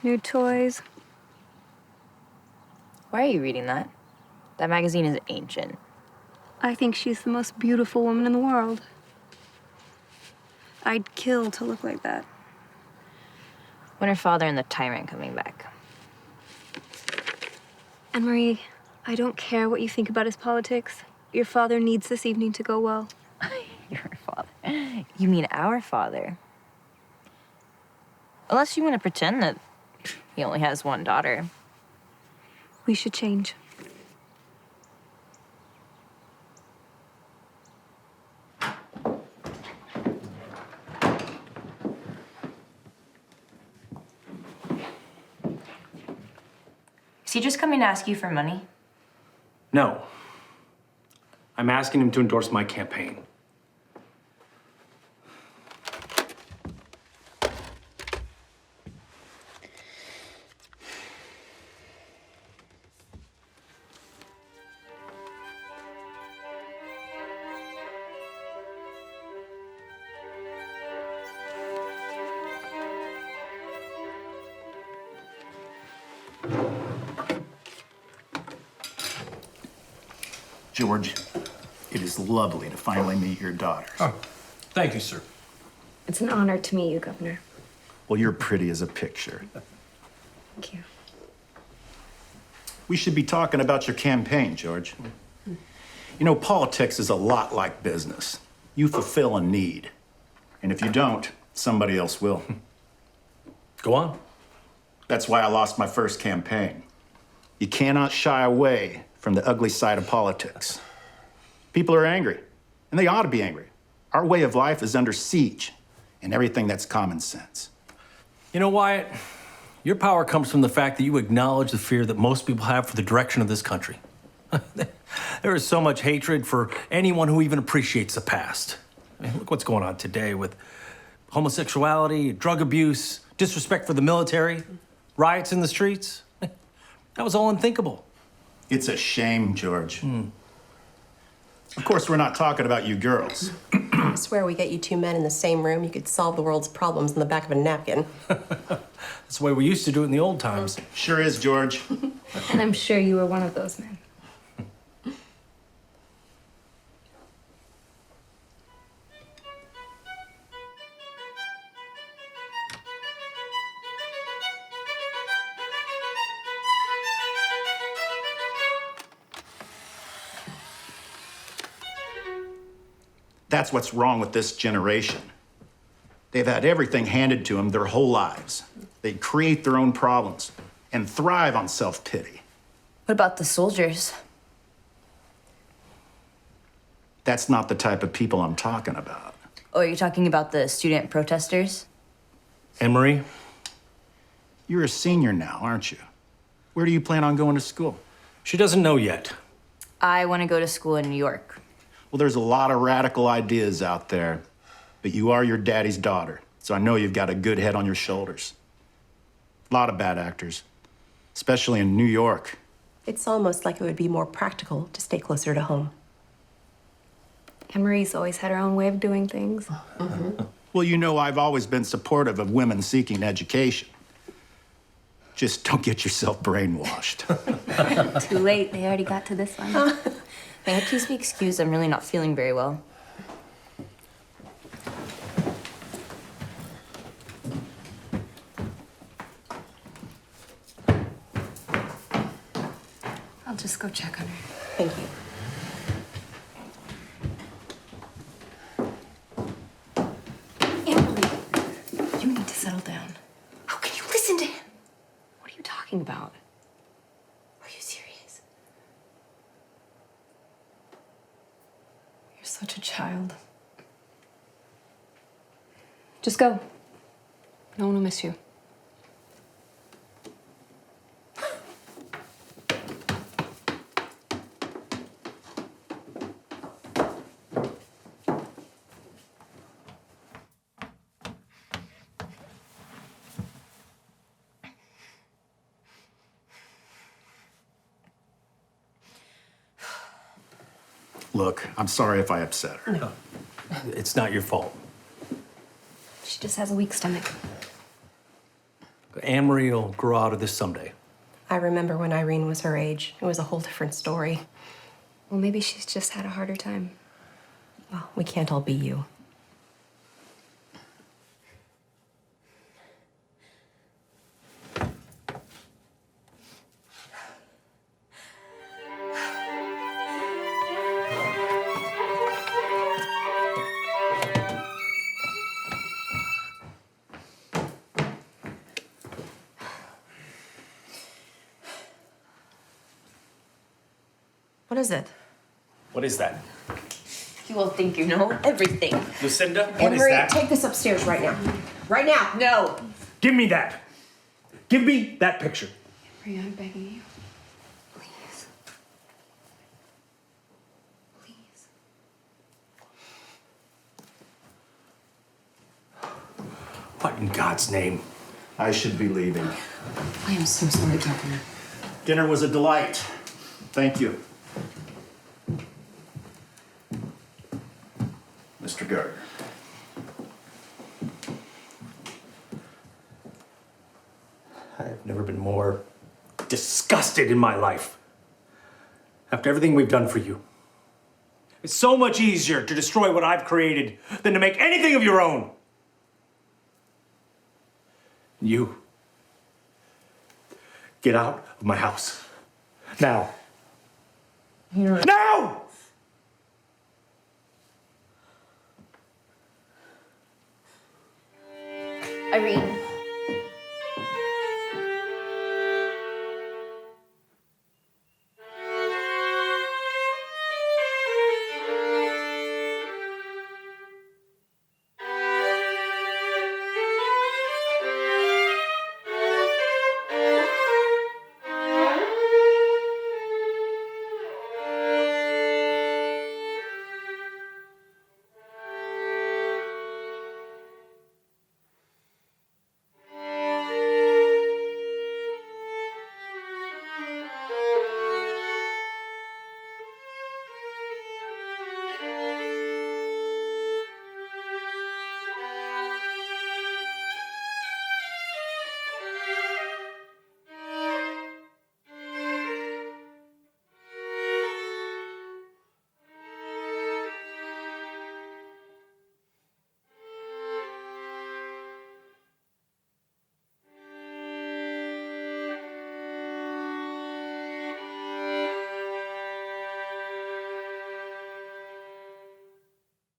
new toys. Why are you reading that? That magazine is ancient. I think she's the most beautiful woman in the world. I'd kill to look like that. When her father and the tyrant coming back? Anne-Marie, I don't care what you think about his politics. Your father needs this evening to go well. Your father. You mean our father? Unless you want to pretend that he only has one daughter. We should change. Is he just coming to ask you for money? No. I'm asking him to endorse my campaign. George, it is lovely to finally meet your daughters. Oh, thank you, sir. It's an honor to meet you, Governor. Well, you're pretty as a picture. Thank you. We should be talking about your campaign, George. You know, politics is a lot like business. You fulfill a need. And if you don't, somebody else will. Go on. That's why I lost my first campaign. You cannot shy away from the ugly side of politics. People are angry, and they ought to be angry. Our way of life is under siege, and everything that's common sense. You know, Wyatt, your power comes from the fact that you acknowledge the fear that most people have for the direction of this country. There is so much hatred for anyone who even appreciates the past. I mean, look what's going on today with homosexuality, drug abuse, disrespect for the military, riots in the streets. That was all unthinkable. It's a shame, George. Of course, we're not talking about you girls. I swear we get you two men in the same room, you could solve the world's problems in the back of a napkin. That's the way we used to do it in the old times. Sure is, George. And I'm sure you were one of those men. That's what's wrong with this generation. They've had everything handed to them their whole lives. They create their own problems and thrive on self-pity. What about the soldiers? That's not the type of people I'm talking about. Oh, are you talking about the student protesters? Anne-Marie? You're a senior now, aren't you? Where do you plan on going to school? She doesn't know yet. I want to go to school in New York. Well, there's a lot of radical ideas out there, but you are your daddy's daughter, so I know you've got a good head on your shoulders. A lot of bad actors, especially in New York. It's almost like it would be more practical to stay closer to home. Anne-Marie's always had her own way of doing things. Well, you know, I've always been supportive of women seeking education. Just don't get yourself brainwashed. Too late. They already got to this one. May I please be excused? I'm really not feeling very well. I'll just go check on her. Thank you. Anne-Marie, you need to settle down. How can you listen to him? What are you talking about? Are you serious? You're such a child. Just go. No one will miss you. Look, I'm sorry if I upset her. No, it's not your fault. She just has a weak stomach. Anne Marie will grow out of this someday. I remember when Irene was her age. It was a whole different story. Well, maybe she's just had a harder time. Well, we can't all be you. What is it? What is that? You all think you know everything. Lucinda, what Anne is Marie, that? take this upstairs right now. Right now. No. Give me that. Give me that picture. Maria, I'm begging you. Please. Please. What in God's name? I should be leaving. I am so sorry, Governor. Dinner was a delight. Thank you. Mr. Gardner. I've never been more disgusted in my life. After everything we've done for you. It's so much easier to destroy what I've created than to make anything of your own. You. Get out of my house. Now. Now! Irene.